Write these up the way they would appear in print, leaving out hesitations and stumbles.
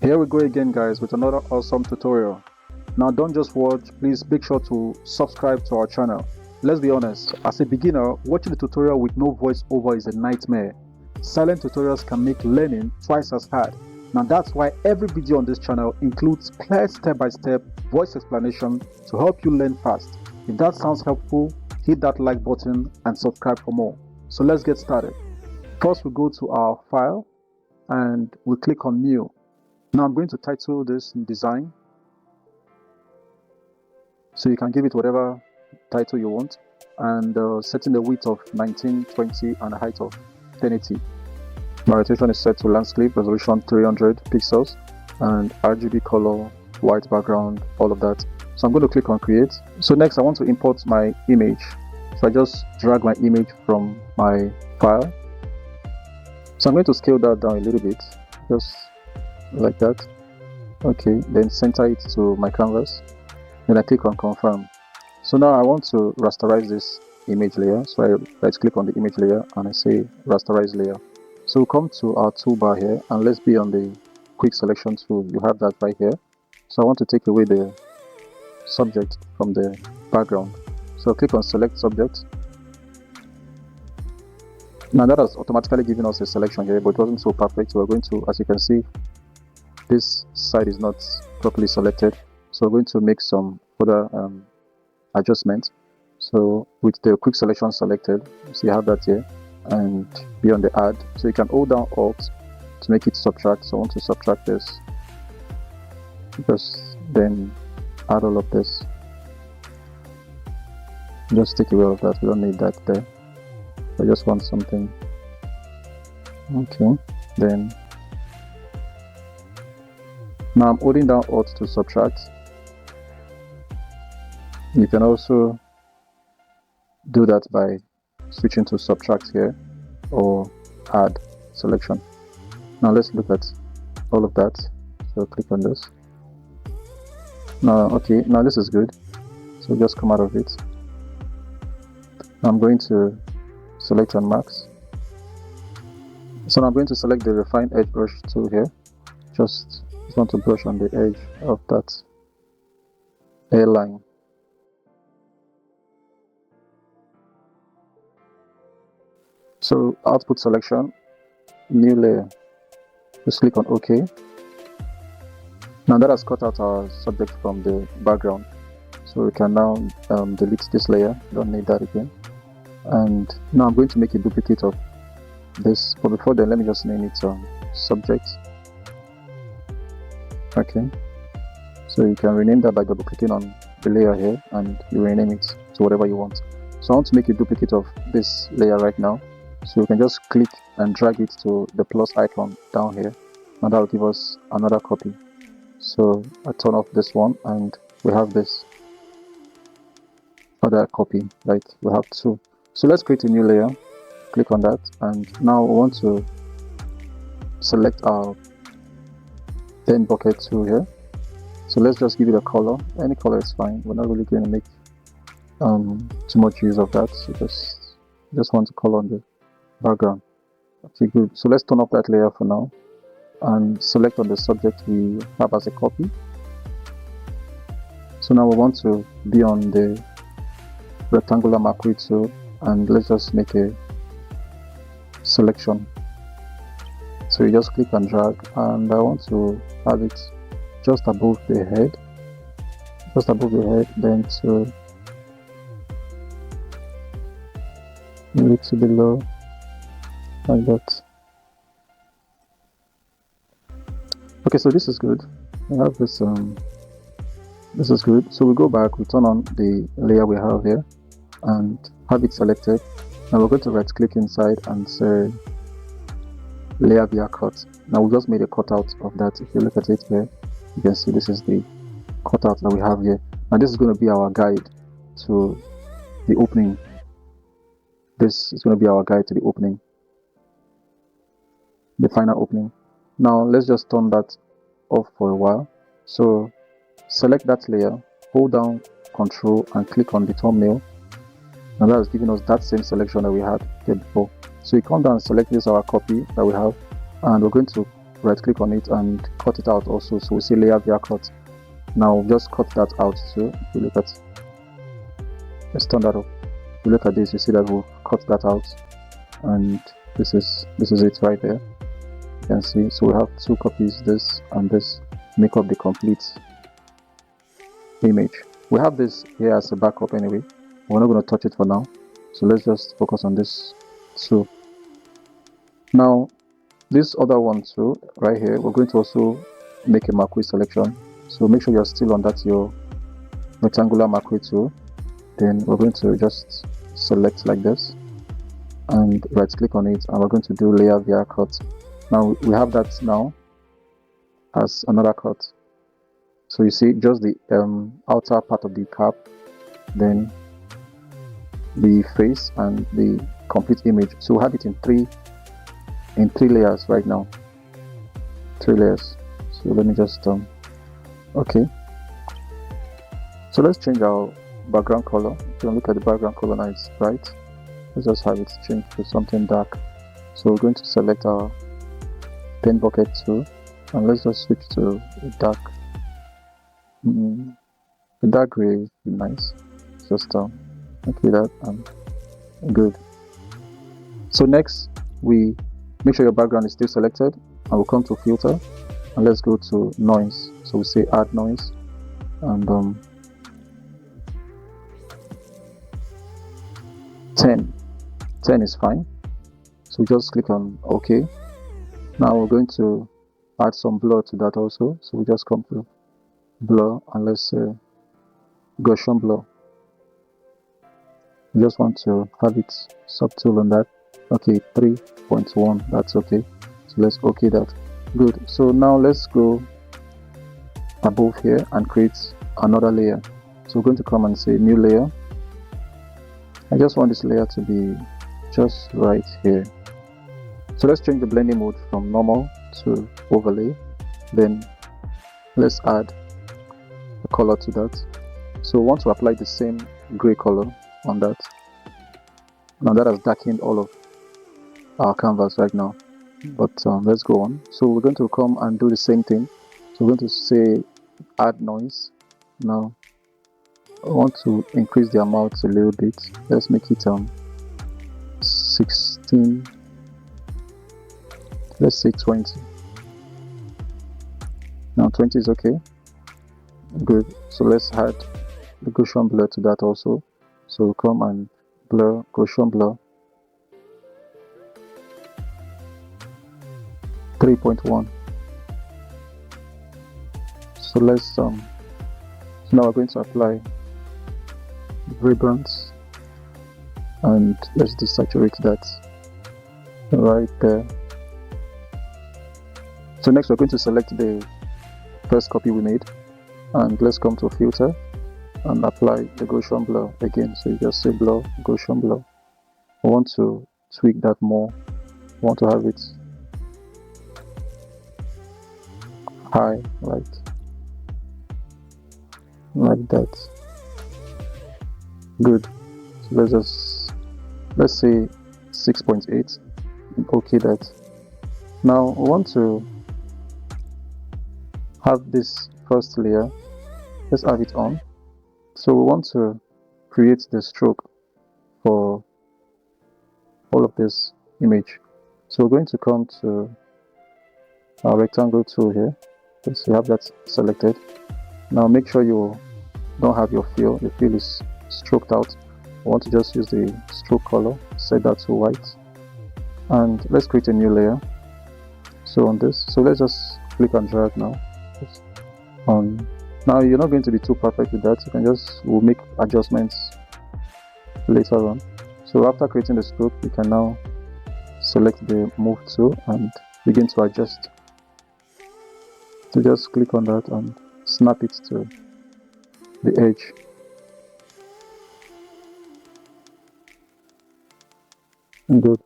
Here we go again, guys, with another awesome tutorial. Now don't just watch, please make sure to subscribe to our channel. Let's be honest, as a beginner, watching the tutorial with no voiceover is a nightmare. Silent tutorials can make learning twice as hard. Now that's why every video on this channel includes clear step-by-step voice explanation to help you learn fast. If that sounds helpful, hit that like button and subscribe for more. So let's get started. First we go to our file and we click on new. Now I'm going to title this design, so you can give it whatever title you want, and setting the width of 1920 and a height of 1080. My rotation is set to landscape, resolution 300 pixels, and RGB color, white background, all of that. So I'm going to click on create. So next I want to import my image. So I just drag my image from my file. So I'm going to scale that down a little bit, just like that. Okay, then center it to my canvas. Then I click on confirm. So now I want to rasterize this image layer. So I right click on the image layer and I say rasterize layer. So we'll come to our toolbar here and let's be on the quick selection tool. You have that right here. So I want to take away the subject from the background. So I'll click on select subject. Now that has automatically given us a selection here, but it wasn't so perfect. So we're going to, as you can see, this side is not properly selected, so we're going to make some further adjustments. So with the quick selection selected, so you have that here, and be on the add. So you can hold down Alt to make it subtract. So I want to subtract this, just then add all of this. Just take away all of that. We don't need that there. I just want something. Okay, then now I'm holding down Alt to subtract. You can also do that by switching to subtract here or add selection. Now let's look at all of that. So click on this. Now, okay, now this is good. So just come out of it. Now I'm going to select on max. So now I'm going to select the refine edge brush tool here. Just want to brush on the edge of that hairline. So output selection, new layer. Just click on OK. Now that has cut out our subject from the background. So we can now delete this layer. Don't need that again. And now I'm going to make a duplicate of this. But before then, let me just name it subject. Okay, so you can rename that by double clicking on the layer here and you rename it to whatever you want. So I want to make a duplicate of this layer right now, so you can just click and drag it to the plus icon down here, and that will give us another copy. So I turn off this one and we have this other copy, like we have two. So let's create a new layer, click on that, and now we want to select our pen bucket tool here. So let's just give it a color. Any color is fine. We're not really going to make too much use of that. So just want to color on the background. Okay, good. So let's turn off that layer for now and select on the subject we have as a copy. So now we want to be on the rectangular macro tool and let's just make a selection. So you just click and drag, and I want to have it just above the head, then to a little below, like that. Okay, so this is good. We have this. This is good. So we go back, we turn on the layer we have here, and have it selected. Now we're going to right click inside and say layer via cut. Now we just made a cutout of that. If you look at it here, you can see this is the cutout that we have here. Now this is going to be our guide to the opening. This is going to be our guide to the opening, the final opening. Now let's just turn that off for a while. So select that layer, hold down Control and click on the thumbnail. Now that is giving us that same selection that we had here before. So you come down and select this our copy that we have, and we're going to right click on it and cut it out also. So we see layer via cut. Now just cut that out. So if you look at, let's turn that up. If you look at this, you see that we'll cut that out, and this is it right there. You can see. So we have two copies, this and this, make up the complete image. We have this here as a backup anyway. We're not going to touch it for now. So let's just focus on this two. Now this other one too, right here, we're going to also make a macro selection. So make sure you're still on that your rectangular macro tool. Then we're going to just select like this and right click on it, and we're going to do layer via cut. Now we have that now as another cut. So you see just the outer part of the cap, then the face and the complete image. So we have it in three layers right now. 3 layers. So let me just okay. So let's change our background color. If you look at the background color now, it's bright. Let's just have it change to something dark. So we're going to select our pen bucket tool, and let's just switch to a dark. The dark gray is nice. Just okay, that good. So next, we make sure your background is still selected, and we'll come to filter, and let's go to noise. So we say add noise, and 10 is fine. So just click on OK. Now we're going to add some blur to that also. So we just come to blur, and let's say Gaussian blur. We just want to have it subtool on that. Okay, 3.1, that's okay. So let's OK that. Good. So now let's go above here and create another layer. So we're going to come and say new layer. I just want this layer to be just right here. So let's change the blending mode from normal to overlay. Then let's add a color to that. So we want to apply the same gray color on that. Now that has darkened all of our canvas right now, but let's go on. So we're going to come and do the same thing. So we're going to say add noise. Now I want to increase the amount a little bit. Let's make it 16. Let's say 20. Now 20 is okay. Good. So let's add the Gaussian blur to that also. So we'll come and blur, Gaussian blur 3.1. So let's so now we're going to apply vibrance, and let's desaturate that right there. So next we're going to select the first copy we made, and let's come to filter and apply the Gaussian blur again. So you just say blur, Gaussian blur. I want to tweak that more. I want to have it high, like that. Good. So let's say 6.8. Okay, that. Now I want to have this first layer. Let's have it on. So we want to create the stroke for all of this image. So we're going to come to our rectangle tool here. So you have that selected. Now make sure you don't have your fill. Your fill is stroked out. I want to just use the stroke color, set that to white, and let's create a new layer. So on this, so let's just click and drag now. Now you're not going to be too perfect with that. You can we'll make adjustments later on. So after creating the stroke, you can now select the move tool and begin to adjust. So just click on that and snap it to the edge. Good.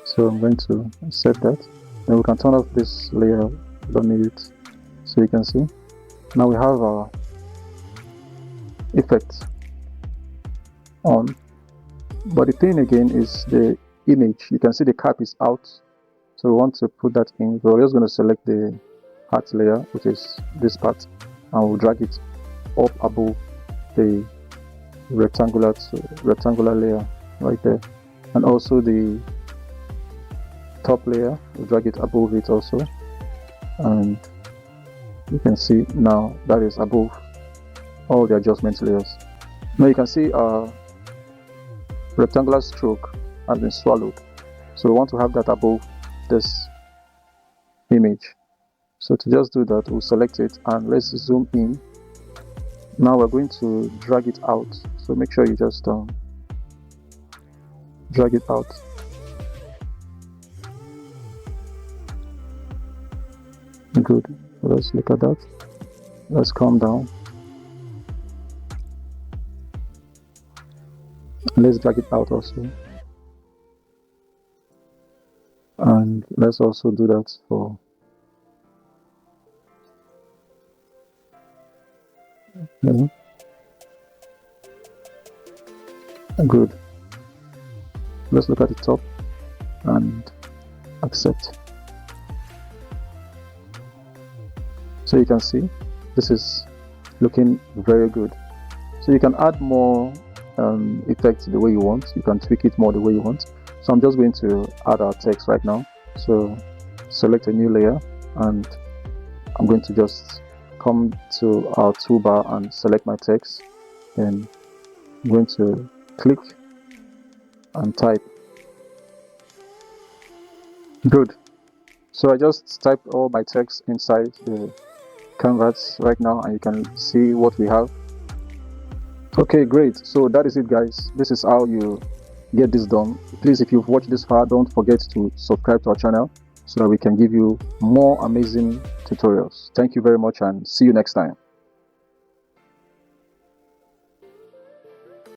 So I'm going to set that. Then we can turn off this layer. Don't need it. So you can see now we have our effect on. But the thing again is the image. You can see the cap is out. So So we want to put that in. We're just going to select the heart layer, which is this part, and we'll drag it up above the rectangular layer right there, and also the top layer, we'll drag it above it also, and you can see now that is above all the adjustment layers. Now you can see our rectangular stroke has been swallowed, so we want to have that above this image. So to just do that, we'll select it and let's zoom in. Now we're going to drag it out, so make sure you just drag it out. Good. Let's look at that. Let's calm down. Let's drag it out also. And let's also do that for good. Let's look at the top and accept. So you can see this is looking very good. So you can add more effects the way you want. You can tweak it more the way you want. So I'm just going to add our text right now. So select a new layer and I'm going to just come to our toolbar and select my text. Then I'm going to click and type. Good. So I just typed all my text inside the canvas right now and you can see what we have. Okay, great. So that is it, guys. This is how you get this done. Please, if you've watched this far, don't forget to subscribe to our channel so that we can give you more amazing tutorials. Thank you very much and see you next time.